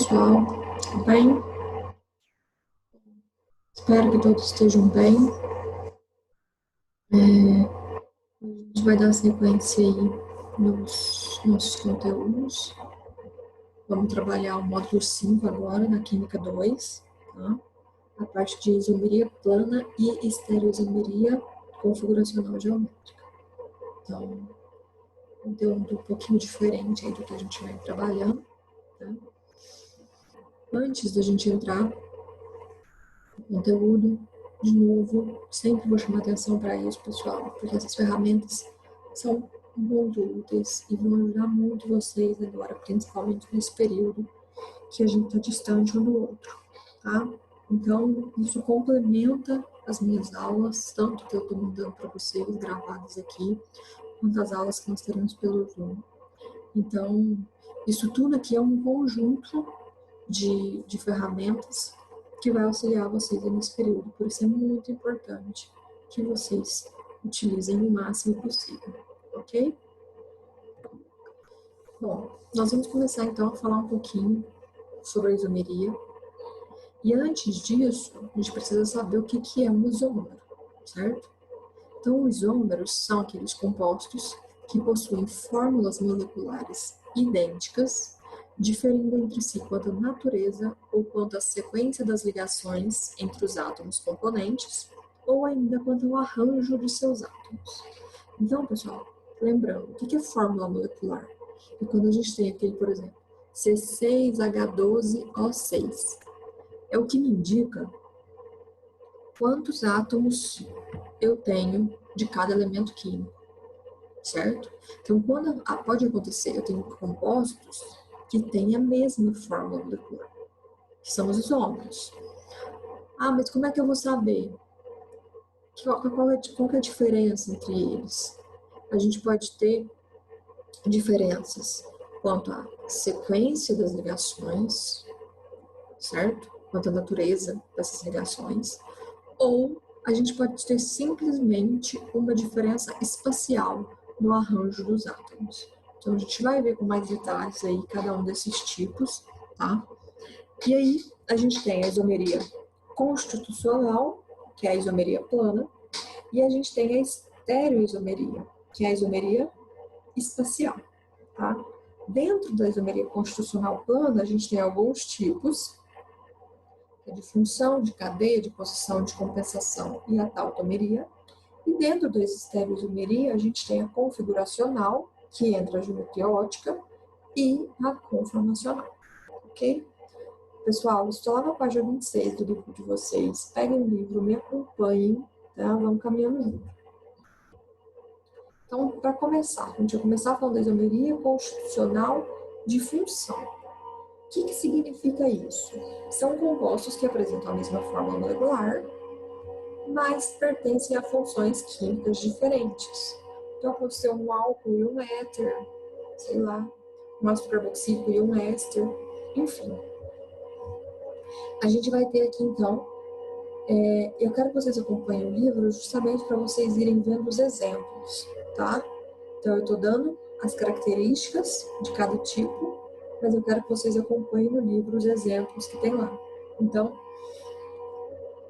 pessoal, tudo bem? Espero que todos estejam bem. A gente vai dar sequência aí nos nossos conteúdos. Vamos trabalhar o módulo 5 agora, na Química 2, tá? A parte de isomeria plana e estereoisomeria configuracional geométrica. Então, conteúdo um pouquinho diferente aí do que a gente vem trabalhando, tá? Antes da gente entrar conteúdo, de novo, sempre vou chamar atenção para isso, pessoal, porque essas ferramentas são muito úteis e vão ajudar muito vocês agora, principalmente nesse período que a gente está distante um do outro, tá? Então, isso complementa as minhas aulas, tanto que eu estou mandando para vocês gravadas aqui, quanto as aulas que nós teremos pelo Zoom. Então, isso tudo aqui é um conjunto de ferramentas que vai auxiliar vocês nesse período. Por isso é muito importante que vocês utilizem o máximo possível, ok? Bom, nós vamos começar então a falar um pouquinho sobre a isomeria. E antes disso, a gente precisa saber o que é um isômero, certo? Então, os isômeros são aqueles compostos que possuem fórmulas moleculares idênticas, diferindo entre si quanto à natureza ou quanto à sequência das ligações entre os átomos componentes, ou ainda quanto ao arranjo de seus átomos. Então, pessoal, lembrando, o que é fórmula molecular? É quando a gente tem aquele, por exemplo, C6H12O6. É o que me indica quantos átomos eu tenho de cada elemento químico, certo? Então, quando pode acontecer, eu tenho compostos que têm a mesma fórmula molecular, que são os isômeros. Ah, mas como é que eu vou saber? Qual é a diferença entre eles? A gente pode ter diferenças quanto à sequência das ligações, certo? Quanto à natureza dessas ligações, ou a gente pode ter simplesmente uma diferença espacial no arranjo dos átomos. Então, a gente vai ver com mais detalhes aí cada um desses tipos, tá? E aí, a gente tem a isomeria constitucional, que é a isomeria plana, e a gente tem a estereoisomeria, que é a isomeria espacial, tá? Dentro da isomeria constitucional plana, a gente tem alguns tipos, de função, de cadeia, de posição, de compensação e a tautomeria. E dentro da estereoisomeria, a gente tem a configuracional, que entra a geometria ótica, e a conformacional, ok? Pessoal, estou lá na página 26 do livro de vocês. Peguem o livro, me acompanhem, tá? Vamos caminhando junto. Então, para começar, a gente vai começar falando da isomeria constitucional de função. O que significa isso? São compostos que apresentam a mesma fórmula molecular, mas pertencem a funções químicas diferentes. Então, pode ser um álcool e um éter, sei lá, um ácido carboxílico e um éster, enfim. A gente vai ter aqui, então, eu quero que vocês acompanhem o livro justamente para vocês irem vendo os exemplos, tá? Então, eu estou dando as características de cada tipo, mas eu quero que vocês acompanhem no livro os exemplos que tem lá. Então,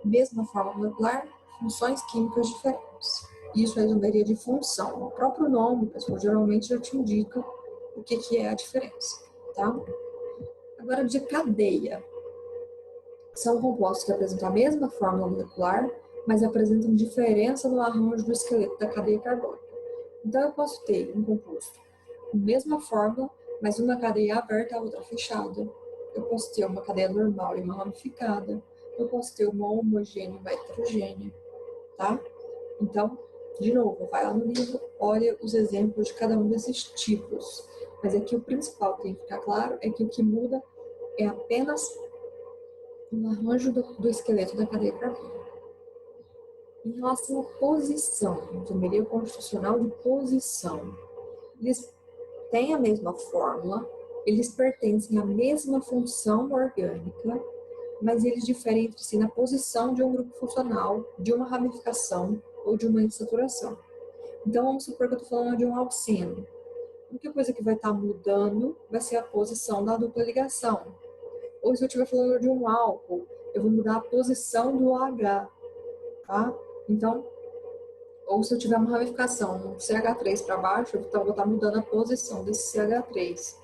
mesma forma molecular, funções químicas diferentes. Isso é isomeria de função. O próprio nome, pessoal, geralmente já te indica o que é a diferença, tá? Agora, de cadeia. São compostos que apresentam a mesma fórmula molecular, mas apresentam diferença no arranjo do esqueleto da cadeia carbônica. Então, eu posso ter um composto com a mesma fórmula, mas uma cadeia aberta e a outra fechada. Eu posso ter uma cadeia normal e uma ramificada. Eu posso ter uma homogênea e uma heterogênea, tá? Então, de novo, vai lá no livro, olha os exemplos de cada um desses tipos. Mas aqui o principal que tem que ficar claro é que o que muda é apenas o arranjo do esqueleto da cadeia carbônica. Em relação à posição, isomeria constitucional de posição, eles têm a mesma fórmula, eles pertencem à mesma função orgânica, mas eles diferem entre si na posição de um grupo funcional, de uma ramificação ou de uma insaturação. Então, vamos supor que eu estou falando de um alceno. A única coisa que vai estar mudando vai ser a posição da dupla ligação. Ou se eu estiver falando de um álcool, eu vou mudar a posição do H, tá? Então, ou se eu tiver uma ramificação, um CH3 para baixo, então eu vou estar mudando a posição desse CH3.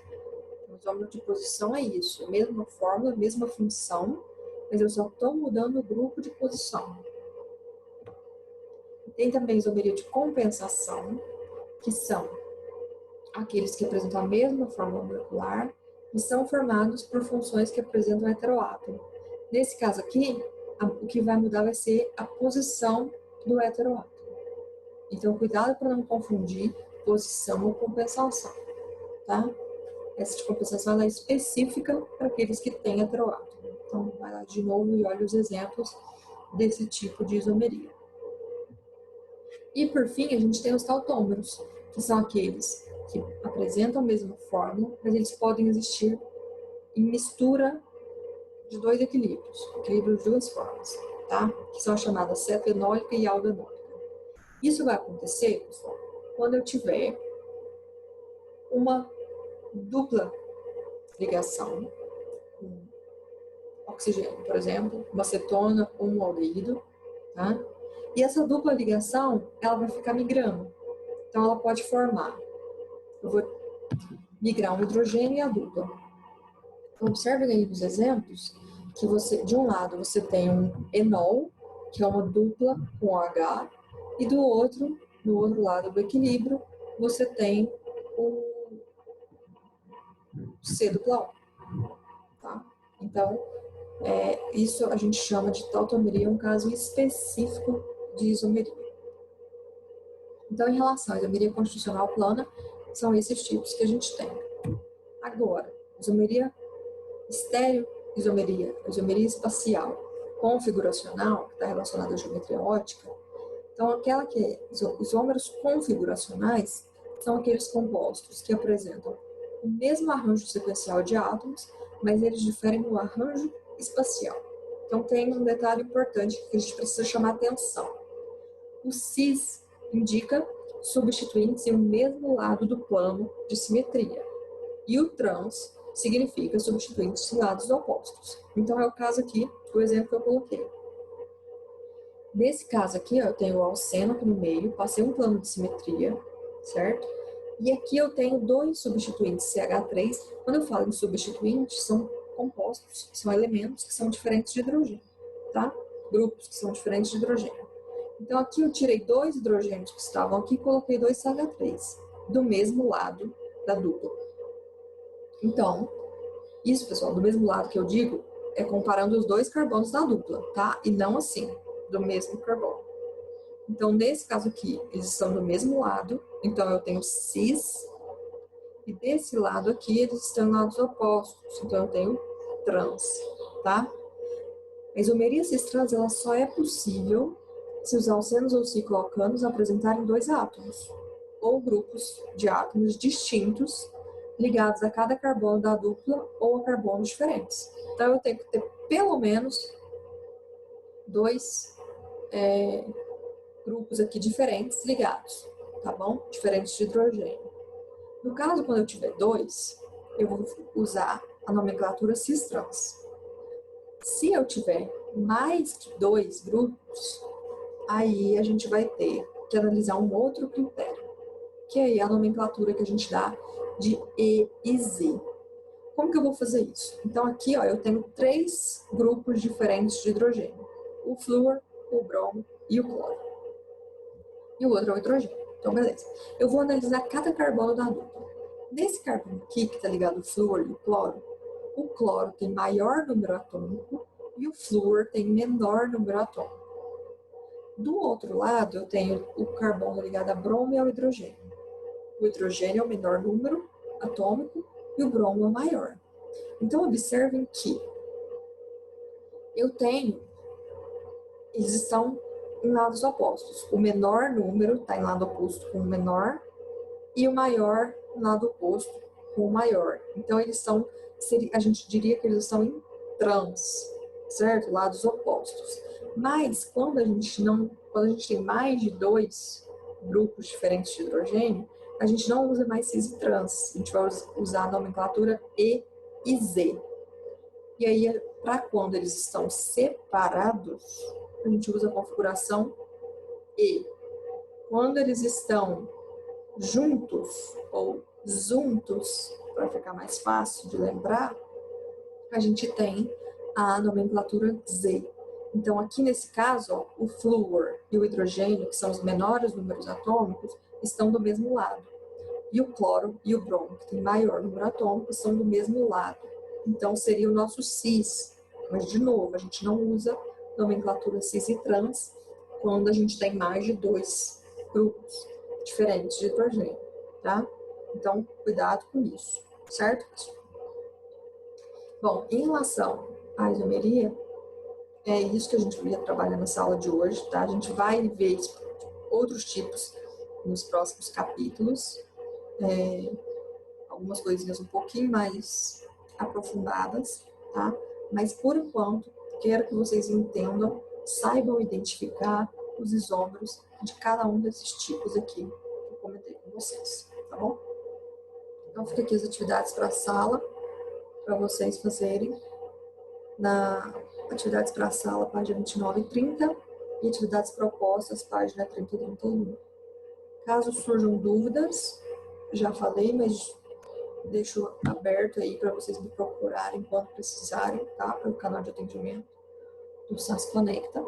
O isômero de posição é isso, mesma fórmula, mesma função, mas eu só estou mudando o grupo de posição. Tem também isomeria de compensação, que são aqueles que apresentam a mesma fórmula molecular e são formados por funções que apresentam heteroátomo. Nesse caso aqui, o que vai mudar vai ser a posição do heteroátomo. Então, cuidado para não confundir posição ou compensação, tá? Essa de compensação ela é específica para aqueles que têm heteroátomo. Então, vai lá de novo e olha os exemplos desse tipo de isomeria. E, por fim, a gente tem os tautômeros, que são aqueles que apresentam a mesma fórmula, mas eles podem existir em mistura de dois equilíbrios, equilíbrio de duas formas, tá? Que são chamadas cetoenólica e aldenólica. Isso vai acontecer, pessoal, quando eu tiver uma dupla ligação com oxigênio, por exemplo, uma cetona com um aldeído, tá? E essa dupla ligação, ela vai ficar migrando. Então, ela pode formar, eu vou migrar um hidrogênio e a dupla. Então, observem aí nos exemplos que você, de um lado, você tem um enol, que é uma dupla com H, e do outro, no outro lado do equilíbrio, você tem o C dupla O, tá? Então, isso a gente chama de tautomeria, um caso específico de isomeria. Então, em relação à isomeria constitucional plana, são esses tipos que a gente tem. Agora, isomeria estéreo, isomeria espacial, configuracional, que está relacionada à geometria ótica. Então, aquela que é isômeros configuracionais são aqueles compostos que apresentam o mesmo arranjo sequencial de átomos, mas eles diferem no arranjo espacial. Então, tem um detalhe importante que a gente precisa chamar atenção. O cis indica substituintes em um mesmo lado do plano de simetria. E o trans significa substituintes em lados opostos. Então, é o caso aqui, o exemplo que eu coloquei. Nesse caso aqui, ó, eu tenho o alceno aqui no meio, passei um plano de simetria, certo? E aqui eu tenho dois substituintes CH3. Quando eu falo em substituintes, são compostos, são elementos que são diferentes de hidrogênio, tá? Grupos que são diferentes de hidrogênio. Então, aqui eu tirei dois hidrogênios que estavam aqui e coloquei dois CH3 do mesmo lado da dupla. Então, isso, pessoal, do mesmo lado que eu digo, é comparando os dois carbonos da dupla, tá? E não assim, do mesmo carbono. Então, nesse caso aqui, eles estão do mesmo lado, então eu tenho cis, e desse lado aqui, eles estão em lados opostos, então eu tenho trans, tá? A isomeria cis-trans, ela só é possível se os alcenos ou cicloalcanos apresentarem dois átomos, ou grupos de átomos distintos, ligados a cada carbono da dupla ou a carbonos diferentes. Então, eu tenho que ter pelo menos dois grupos aqui diferentes ligados, tá bom? Diferentes de hidrogênio. No caso, quando eu tiver dois, eu vou usar a nomenclatura cis-trans. Se eu tiver mais que dois grupos, aí a gente vai ter que analisar um outro critério, que é a nomenclatura que a gente dá de E e Z. Como que eu vou fazer isso? Então aqui, ó, eu tenho três grupos diferentes de hidrogênio. O flúor, o bromo e o cloro. E o outro é o hidrogênio. Então, beleza. Eu vou analisar cada carbono da dupla. Nesse carbono aqui, que está ligado ao flúor e ao o cloro tem maior número atômico e o flúor tem menor número atômico. Do outro lado, eu tenho o carbono ligado a bromo e ao hidrogênio. O hidrogênio é o menor número atômico e o bromo é o maior. Então, observem que eles estão em lados opostos. O menor número está em lado oposto com o menor e o maior em lado oposto com o maior. Então, a gente diria que eles estão em trans, certo? Lados opostos. Mas, quando a gente tem mais de dois grupos diferentes de hidrogênio, a gente não usa mais cis e trans. A gente vai usar a nomenclatura E e Z. E aí, para quando eles estão separados, a gente usa a configuração E. Quando eles estão juntos ou juntos, para ficar mais fácil de lembrar, a gente tem a nomenclatura Z. Então, aqui nesse caso, ó, o flúor e o hidrogênio, que são os menores números atômicos, estão do mesmo lado. E o cloro e o bromo, que tem maior número atômico, estão do mesmo lado. Então, seria o nosso cis. Mas, de novo, a gente não usa nomenclatura cis e trans quando a gente tem mais de 2 grupos diferentes de hidrogênio, tá? Então, cuidado com isso, certo, pessoal? Bom, em relação à isomeria, é isso que a gente ia trabalhar nessa aula de hoje, tá? A gente vai ver outros tipos nos próximos capítulos, algumas coisinhas um pouquinho mais aprofundadas, tá? Mas, por enquanto, quero que vocês entendam, saibam identificar os isômeros de cada um desses tipos aqui que eu comentei com vocês, tá bom? Então, fica aqui as atividades para a sala, para vocês fazerem. Na atividades para a sala, página 29 e 30, e atividades propostas, página 30 e 31. Caso surjam dúvidas, já falei, mas deixo aberto aí para vocês me procurarem quando precisarem, tá? Pelo canal de atendimento do SAS Conecta.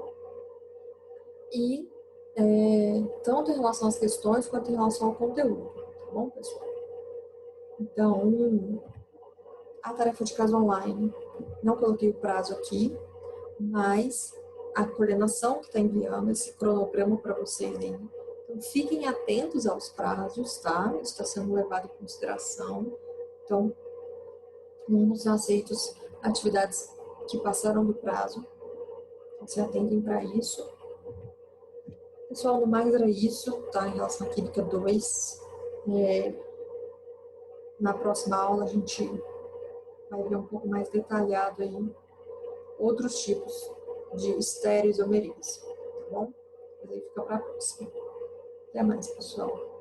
E tanto em relação às questões quanto em relação ao conteúdo, tá bom, pessoal? Então, a tarefa de caso online, não coloquei o prazo aqui, mas a coordenação que está enviando esse cronograma para vocês aí. Então, fiquem atentos aos prazos, tá? Isso está sendo levado em consideração. Então, não são aceitos atividades que passaram do prazo. Então, se atentem para isso. Pessoal, no mais era isso, tá? Em relação à Química 2. Na próxima aula, a gente vai ver um pouco mais detalhado aí outros tipos de estereoisomerias, tá bom? Mas aí fica para a próxima. Até mais, pessoal.